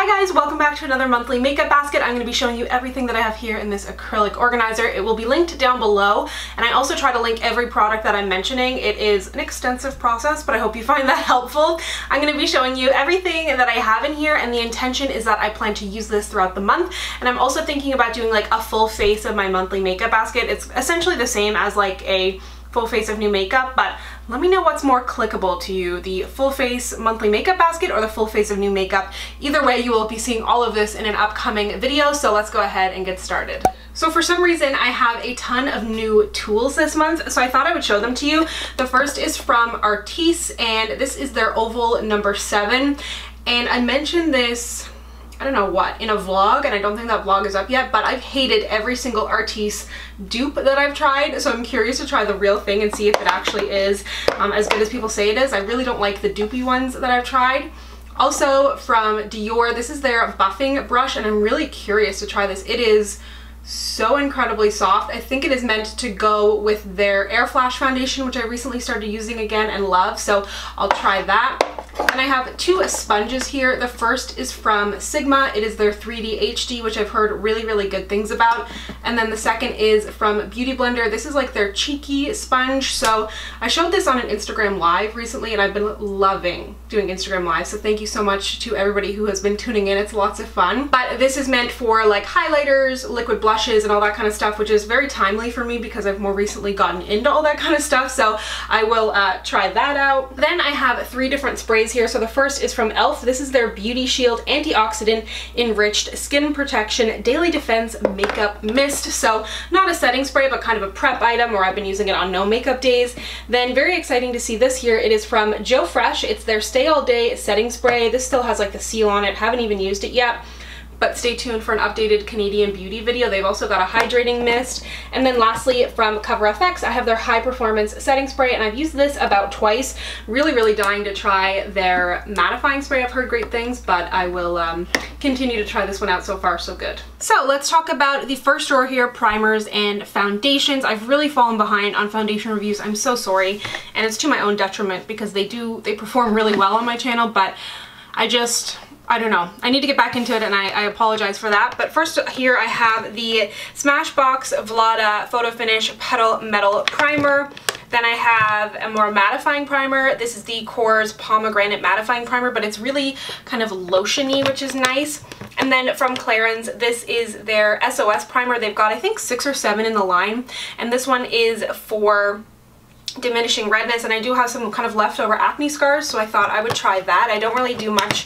Hi guys, welcome back to another monthly makeup basket. I'm going to be showing you everything that I have here in this acrylic organizer. It will be linked down below, and I also try to link every product that I'm mentioning. It is an extensive process, but I hope you find that helpful. I'm going to be showing you everything that I have in here, and the intention is that I plan to use this throughout the month, and I'm also thinking about doing like a full face of my monthly makeup basket. It's essentially the same as like a full face of new makeup, but let me know what's more clickable to you, the full face monthly makeup basket or the full face of new makeup. Either way, you will be seeing all of this in an upcoming video, so let's go ahead and get started. So for some reason, I have a ton of new tools this month, so I thought I would show them to you. The first is from Artis, and this is their oval number 7, and I mentioned this, I don't know what, in a vlog, and I don't think that vlog is up yet, but I've hated every single Artis dupe that I've tried, so I'm curious to try the real thing and see if it actually is as good as people say it is. I really don't like the dupey ones that I've tried. Also from Dior, this is their buffing brush, and I'm really curious to try this. It is so incredibly soft. I think it is meant to go with their Air Flash foundation, which I recently started using again and love, so I'll try that. And I have two sponges here. The first is from Sigma. It is their 3D HD, which I've heard really good things about. And then the second is from Beauty Blender. This is like their cheeky sponge. So I showed this on an Instagram Live recently, and I've been loving doing Instagram Live. So thank you so much to everybody who has been tuning in. It's lots of fun. But this is meant for like highlighters, liquid blushes, and all that kind of stuff, which is very timely for me because I've more recently gotten into all that kind of stuff. So I will try that out. Then I have 3 different sprays here. So the first is from e.l.f. This is their Beauty Shield Antioxidant Enriched Skin Protection Daily Defense Makeup Mist. So not a setting spray, but kind of a prep item, or I've been using it on no makeup days. Then very exciting to see this here. It is from Joe Fresh. It's their Stay All Day Setting Spray. This still has like the seal on it. Haven't even used it yet, but stay tuned for an updated Canadian beauty video. They've also got a hydrating mist. And then lastly, from CoverFX, I have their high performance setting spray, and I've used this about twice. Really dying to try their mattifying spray. I've heard great things, but I will continue to try this one out. So far, so good. So let's talk about the first drawer here, primers and foundations. I've really fallen behind on foundation reviews. I'm so sorry, and it's to my own detriment because they perform really well on my channel, but I don't know. I need to get back into it, and I apologize for that. But first here I have the Smashbox Vlada Photo Finish Petal Metal Primer. Then I have a more mattifying primer. This is the Kors Pomegranate Mattifying Primer, but it's really kind of lotion-y, which is nice. And then from Clarins, this is their SOS primer. They've got, I think, 6 or 7 in the line, and this one is for diminishing redness, and I do have some kind of leftover acne scars, so I thought I would try that. I don't really do much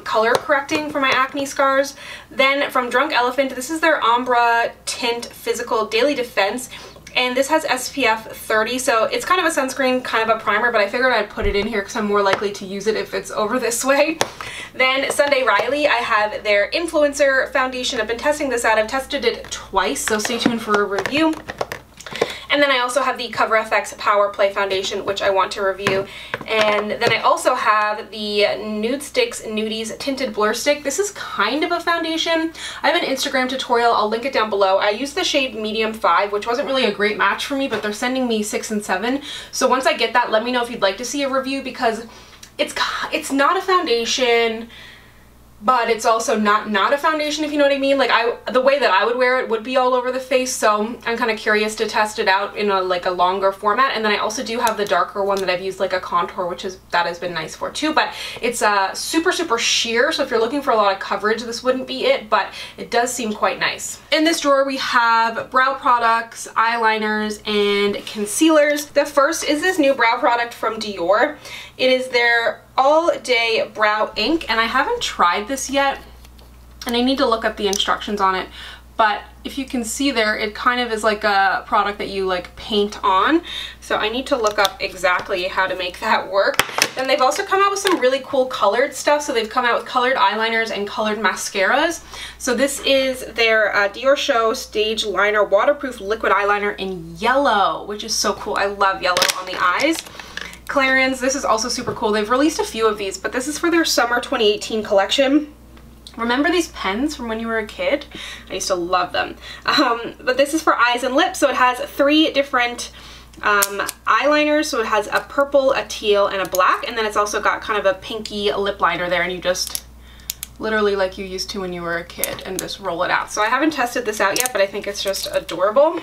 color correcting for my acne scars. Then from Drunk Elephant, this is their Ombre Tint Physical Daily Defense, and this has SPF 30, so it's kind of a sunscreen, kind of a primer, but I figured I'd put it in here because I'm more likely to use it if it's over this way. Then Sunday Riley, I have their Influencer Foundation. I've been testing this out. I've tested it twice, so stay tuned for a review. And then I also have the CoverFX Power Play Foundation, which I want to review. And then I also have the Nudestix Nudies Tinted Blur Stick. This is kind of a foundation. I have an Instagram tutorial. I'll link it down below. I used the shade Medium 5, which wasn't really a great match for me, but they're sending me 6 and 7. So once I get that, let me know if you'd like to see a review, because it's not a foundation, but it's also not a foundation, if you know what I mean. Like, the way that I would wear it would be all over the face, so I'm kind of curious to test it out in a longer format. And then I also do have the darker one that I've used like a contour, that has been nice for too, but it's super sheer, so if you're looking for a lot of coverage, this wouldn't be it, but it does seem quite nice. In this drawer we have brow products, eyeliners, and concealers. The first is this new brow product from Dior. It is their All Day Brow Ink, and I haven't tried this yet, and I need to look up the instructions on it, but if you can see there, it kind of is like a product that you like paint on, so I need to look up exactly how to make that work. Then they've also come out with some really cool colored stuff, so they've come out with colored eyeliners and colored mascaras. So this is their Diorshow Stage Liner Waterproof Liquid Eyeliner in yellow, which is so cool. I love yellow on the eyes. Clarins, this is also super cool. They've released a few of these, but this is for their Summer 2018 collection. Remember these pens from when you were a kid? I used to love them. But this is for eyes and lips, so it has 3 different eyeliners. So it has a purple, a teal, and a black, and then it's also got kind of a pinky lip liner there, and you just literally like you used to when you were a kid, and just roll it out. So I haven't tested this out yet, but I think it's just adorable.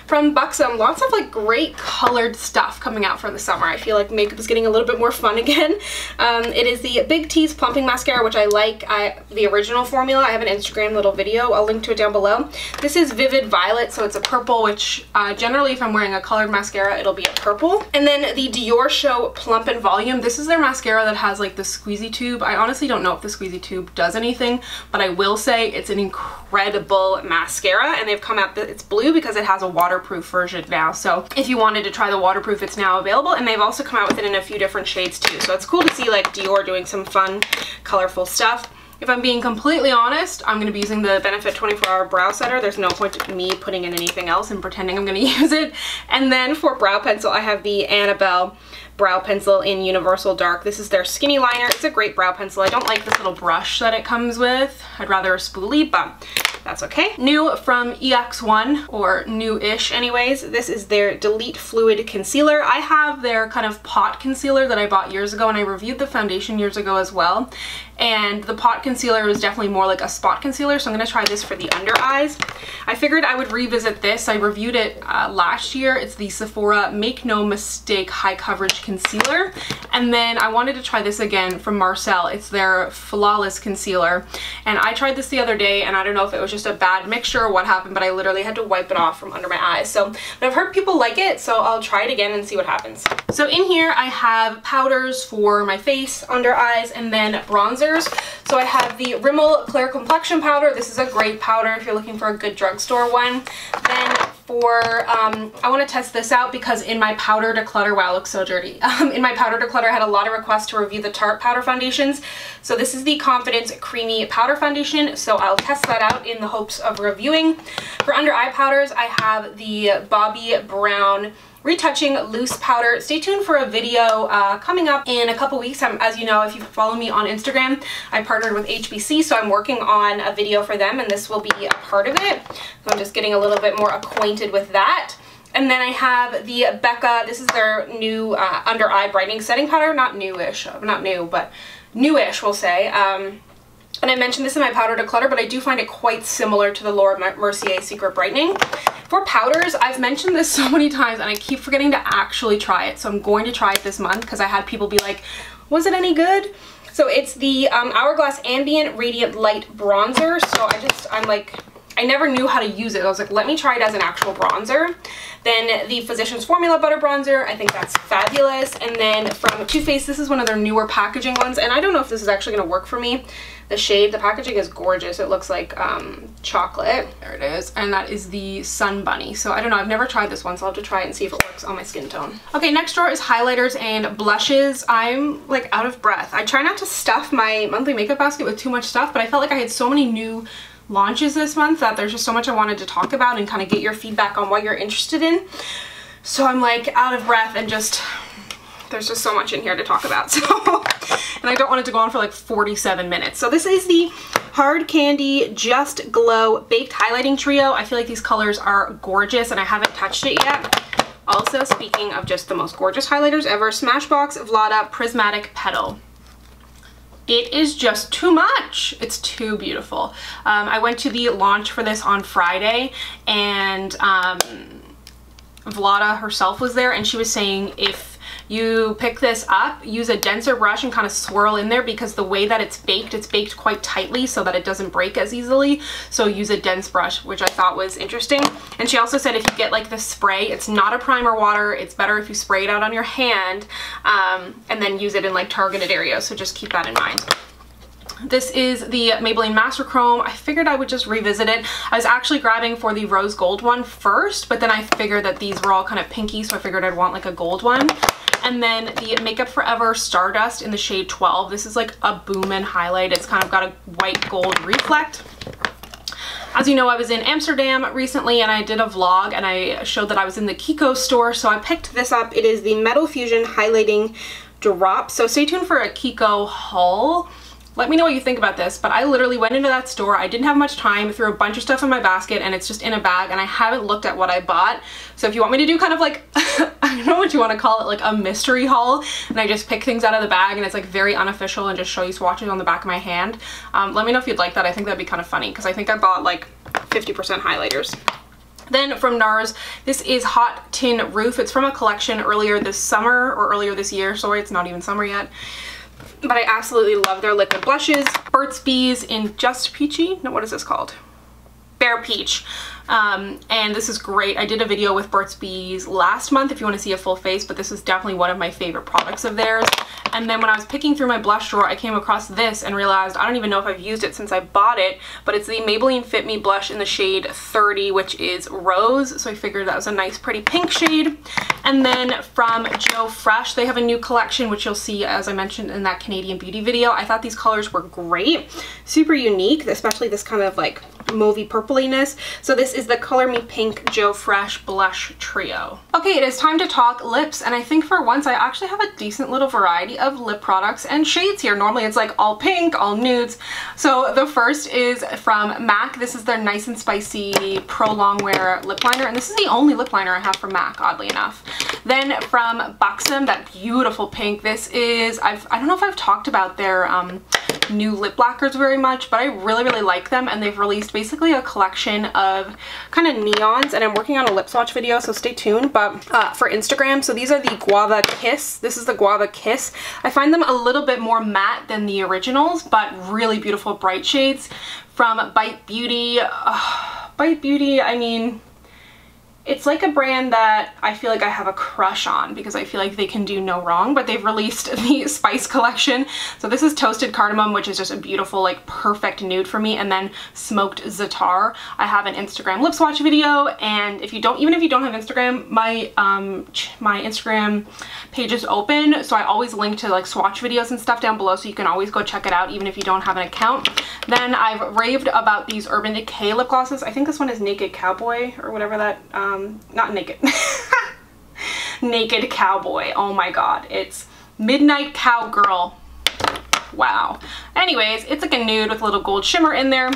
From Buxom, lots of like great colored stuff coming out for the summer. I feel like makeup is getting a little bit more fun again. It is the Big T's Plumping Mascara, which I like. The original formula, I have an Instagram little video. I'll link to it down below. This is Vivid Violet, so it's a purple, which generally if I'm wearing a colored mascara, it'll be a purple. And then the Diorshow Plump and Volume. This is their mascara that has like the squeezy tube. I honestly don't know if the squeezy tube does anything, but I will say it's an incredible mascara, and they've come out, it's blue because it has a waterproof version now. So if you wanted to try the waterproof, it's now available, and they've also come out with it in a few different shades too. So it's cool to see like Dior doing some fun, colorful stuff. If I'm being completely honest, I'm going to be using the Benefit 24-Hour Brow Setter. There's no point in me putting in anything else and pretending I'm going to use it. And then for brow pencil, I have the Annabelle brow pencil in Universal Dark. This is their skinny liner. It's a great brow pencil. I don't like this little brush that it comes with. I'd rather a spoolie, but that's okay. New from EX1, or new-ish anyways, this is their Delete Fluid Concealer. I have their kind of pot concealer that I bought years ago, and I reviewed the foundation years ago as well. And the pot concealer was definitely more like a spot concealer, so I'm gonna try this for the under eyes. I figured I would revisit this. I reviewed it last year. It's the Sephora Make No Mistake High Coverage Concealer. And then I wanted to try this again from Marcel. It's their Flawless Concealer. And I tried this the other day, and I don't know if it was just a bad mixture or what happened, but I literally had to wipe it off from under my eyes. So, but I've heard people like it, so I'll try it again and see what happens. So in here I have powders for my face, under eyes, and then bronzers. So I have the Rimmel Clear Complexion Powder. This is a great powder if you're looking for a good drugstore one. Then for, I want to test this out because in my powder declutter, wow, it looks so dirty. In my powder declutter, I had a lot of requests to review the Tarte powder foundations. So this is the Confidence Creamy Powder Foundation. So I'll test that out in the hopes of reviewing. For under eye powders, I have the Bobbi Brown Retouching Loose Powder. Stay tuned for a video coming up in a couple weeks. As you know, if you follow me on Instagram, I partnered with HBC, so I'm working on a video for them, and this will be a part of it. So I'm just getting a little bit more acquainted with that. And then I have the Becca, this is their new under eye brightening setting powder. Not newish, not new, but newish we'll say. And I mentioned this in my powder declutter, but I do find it quite similar to the Laura Mercier Secret Brightening. For powders, I've mentioned this so many times and I keep forgetting to actually try it. So I'm going to try it this month because I had people be like, was it any good? So it's the Hourglass Ambient Radiant Light Bronzer. So I'm like, I never knew how to use it. I was like, let me try it as an actual bronzer. Then the Physicians Formula Butter Bronzer, I think that's fabulous. And then from Too Faced, this is one of their newer packaging ones, and I don't know if this is actually going to work for me. The shade, the packaging is gorgeous. It looks like chocolate. There it is. And that is the Sun Bunny. So I don't know, I've never tried this one, so I'll have to try it and see if it works on my skin tone. Okay, next drawer is highlighters and blushes. I'm like out of breath. I try not to stuff my monthly makeup basket with too much stuff, but I felt like I had so many new launches this month that there's just so much I wanted to talk about and kind of get your feedback on what you're interested in. So I'm like out of breath and just, there's just so much in here to talk about. So, and I don't want it to go on for like 47 minutes. So this is the Hard Candy Just Glow Baked Highlighting Trio. I feel like these colors are gorgeous and I haven't touched it yet. Also, speaking of just the most gorgeous highlighters ever, Smashbox Vlada Prismatic Petal. It is just too much. It's too beautiful. I went to the launch for this on Friday, and Vlada herself was there, and she was saying if you pick this up, use a denser brush and kind of swirl in there, because the way that it's baked quite tightly so that it doesn't break as easily. So use a dense brush, which I thought was interesting. And she also said if you get like the spray, it's not a primer water. It's better if you spray it out on your hand and then use it in like targeted areas. So just keep that in mind. This is the Maybelline Master Chrome. I figured I would just revisit it. I was actually grabbing for the rose gold one first, but then I figured that these were all kind of pinky, so I figured I'd want like a gold one. And then the Makeup Forever Stardust in the shade 12. This is like a boomin' highlight. It's kind of got a white gold reflect. As you know, I was in Amsterdam recently and I did a vlog and I showed that I was in the Kiko store, so I picked this up. It is the Metal Fusion Highlighting Drop. So stay tuned for a Kiko haul. Let me know what you think about this, but I literally went into that store. I didn't have much time, threw a bunch of stuff in my basket, and it's just in a bag, and I haven't looked at what I bought. So if you want me to do kind of like, I don't know what you want to call it, like a mystery haul, and I just pick things out of the bag and it's like very unofficial and just show you swatches on the back of my hand, let me know if you'd like that. I think that'd be kind of funny because I think I bought like 50% highlighters. Then from NARS, this is Hot Tin Roof. It's from a collection earlier this summer, or earlier this year, sorry, it's not even summer yet. But I absolutely love their liquid blushes. Burt's Bees in Just Peachy? No, what is this called? Bare Peach. And this is great. I did a video with Burt's Bees last month if you want to see a full face, but this is definitely one of my favorite products of theirs. And then when I was picking through my blush drawer, I came across this and realized I don't even know if I've used it since I bought it, but it's the Maybelline Fit Me blush in the shade 30, which is Rose. So I figured that was a nice pretty pink shade. And then from Joe Fresh, they have a new collection, which you'll see as I mentioned in that Canadian Beauty video. I thought these colors were great, super unique, especially this kind of like mauvey purpliness. So this is the Color Me Pink Joe Fresh Blush Trio. Okay, it is time to talk lips, and I think for once I actually have a decent little variety of lip products and shades here. Normally it's like all pink, all nudes. So the first is from MAC. This is their Nice and Spicy Pro Longwear lip liner, and this is the only lip liner I have from MAC, oddly enough. Then from Buxom, that beautiful pink. This is, I don't know if I've talked about their new lip lacquers very much, but I really like them, and they've released basically a collection of kind of neons, and I'm working on a lip swatch video, so stay tuned. But for Instagram, so these are the Guava Kiss. This is the Guava Kiss. I find them a little bit more matte than the originals, but really beautiful bright shades. From Bite Beauty. Bite Beauty, I mean, it's like a brand that I feel like I have a crush on because I feel like they can do no wrong, but they've released the Spice collection. So this is Toasted Cardamom, which is just a beautiful, like perfect nude for me, and then Smoked Za'atar. I have an Instagram lip swatch video, and if you don't, even if you don't have Instagram, my my Instagram page is open, so I always link to like swatch videos and stuff down below, so you can always go check it out even if you don't have an account. Then I've raved about these Urban Decay lip glosses. I think this one is Naked Cowboy or whatever that, not Naked. Naked Cowboy. Oh my god. It's Midnight Cowgirl. Wow. Anyways, it's like a nude with a little gold shimmer in there.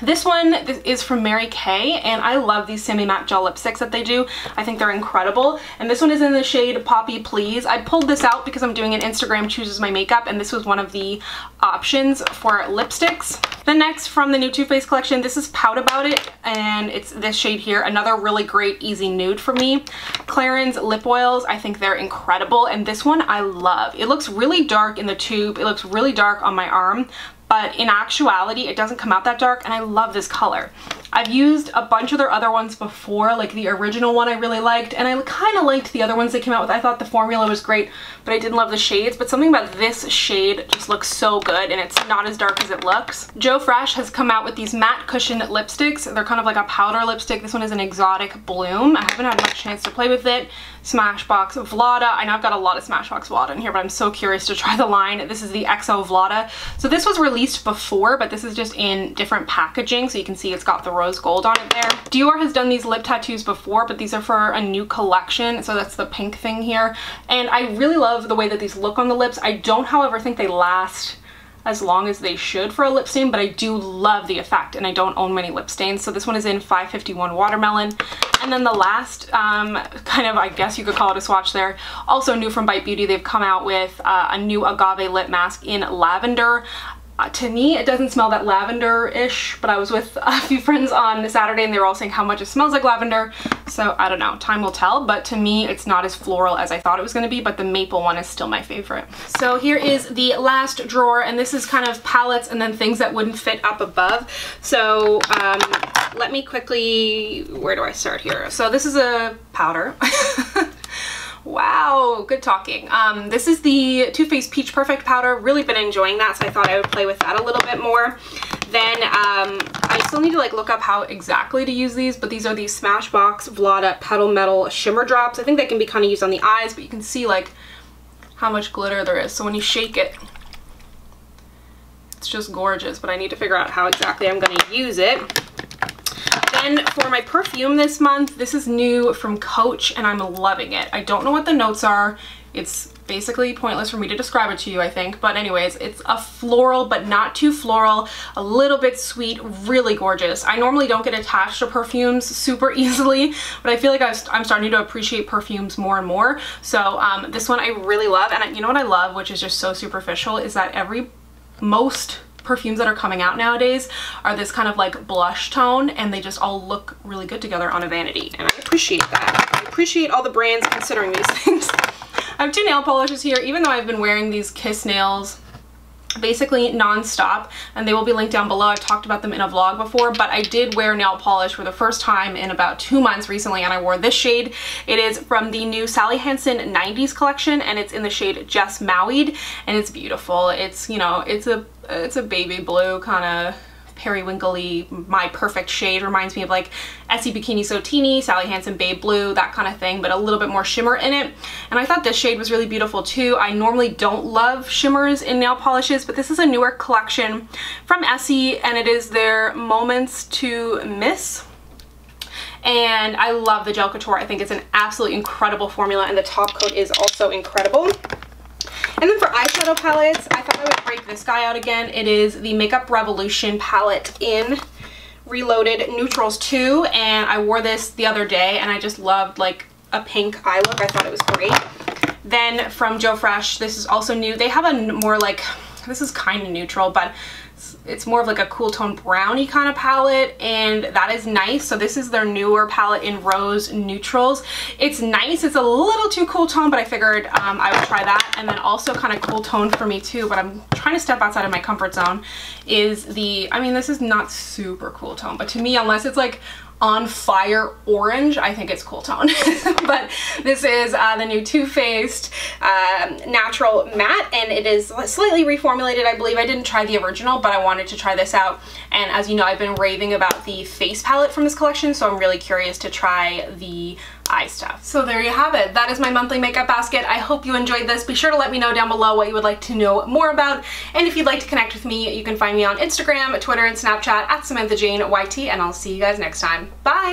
This one is from Mary Kay, and I love these semi-matte gel lipsticks that they do. I think they're incredible. And this one is in the shade Poppy Please. I pulled this out because I'm doing an Instagram Chooses My Makeup, and this was one of the options for lipsticks. The next from the new Too Faced collection, this is Pout About It, and it's this shade here. Another really great easy nude for me. Clarins lip oils, I think they're incredible, and this one I love. It looks really dark in the tube. It looks really dark on my arm, but in actuality it doesn't come out that dark, and I love this color. I've used a bunch of their other ones before, like the original one I really liked, and I kind of liked the other ones they came out with. I thought the formula was great, but I didn't love the shades, but something about this shade just looks so good, and it's not as dark as it looks. Joe Fresh has come out with these matte cushion lipsticks. They're kind of like a powder lipstick. This one is an Exotic Bloom. I haven't had much chance to play with it. Smashbox Vlada. I know I've got a lot of Smashbox Vlada in here, but I'm so curious to try the line. This is the XO Vlada. So this was released before, but this is just in different packaging, so you can see it's got the rose gold on it there. Dior has done these lip tattoos before, but these are for a new collection, so that's the pink thing here. And I really love the way that these look on the lips. I don't, however, think they last as long as they should for a lip stain, but I do love the effect, and I don't own many lip stains. So this one is in 551 Watermelon. And then the last, kind of, I guess you could call it a swatch there, also new from Bite Beauty, they've come out with a new Agave lip mask in lavender. To me, it doesn't smell that lavender-ish, but I was with a few friends on Saturday and they were all saying how much it smells like lavender. So I don't know, time will tell, but to me it's not as floral as I thought it was going to be, but the maple one is still my favorite. So here is the last drawer, and this is kind of palettes and then things that wouldn't fit up above. So let me quickly, where do I start here? So this is a powder. Wow, good talking. This is the Too Faced Peach Perfect powder. Really been enjoying that, so I thought I would play with that a little bit more. Then I still need to like look up how exactly to use these, but these are the Smashbox Vlada Petal Metal Shimmer Drops. I think they can be kind of used on the eyes, but you can see like how much glitter there is. So when you shake it, it's just gorgeous, but I need to figure out how exactly I'm going to use it. Then for my perfume this month, this is new from Coach, and I'm loving it. I don't know what the notes are. It's basically pointless for me to describe it to you, I think. But anyways, it's a floral, but not too floral, a little bit sweet, really gorgeous. I normally don't get attached to perfumes super easily, but I feel like I'm starting to appreciate perfumes more and more. So this one I really love. And you know what I love, which is just so superficial, is that most perfumes that are coming out nowadays are this kind of like blush tone, and they just all look really good together on a vanity, and I appreciate that. I appreciate all the brands considering these things. I have 2 nail polishes here, even though I've been wearing these Kiss nails basically non-stop, and they will be linked down below. I've talked about them in a vlog before, but I did wear nail polish for the first time in about 2 months recently, and I wore this shade. It is from the new Sally Hansen 90s collection, and it's in the shade Just Maui, and it's beautiful. It's, you know, it's a baby blue kind of periwinkly, my perfect shade. Reminds me of like Essie Bikini So Teeny, Sally Hansen Babe Blue, that kind of thing, but a little bit more shimmer in it. And I thought this shade was really beautiful too. I normally don't love shimmers in nail polishes, but this is a newer collection from Essie, and it is their Moments to Miss. And I love the Gel Couture. I think it's an absolutely incredible formula, and the top coat is also incredible. And then for eyeshadow palettes, I thought I would break this guy out again. It is the Makeup Revolution palette in Reloaded Neutrals 2, and I wore this the other day, and I just loved like a pink eye look. I thought it was great. Then from Joe Fresh, this is also new. They have a more like, this is kind of neutral, but it's more of like a cool tone brownie kind of palette, and that is nice. So this is their newer palette in Rose Neutrals. It's nice. It's a little too cool tone, but I figured I would try that. And then also kind of cool tone for me too, but I'm trying to step outside of my comfort zone, is the, I mean, this is not super cool tone, but to me, unless it's like On Fire Orange, I think it's cool tone. But this is the new Too Faced Natural Matte, and it is slightly reformulated, I believe. I didn't try the original, but I wanted to try this out. And as you know, I've been raving about the face palette from this collection, so I'm really curious to try the eye stuff. So there you have it. That is my monthly makeup basket. I hope you enjoyed this. Be sure to let me know down below what you would like to know more about. And if you'd like to connect with me, you can find me on Instagram, Twitter, and Snapchat at SamanthaJaneYT, and I'll see you guys next time. Bye!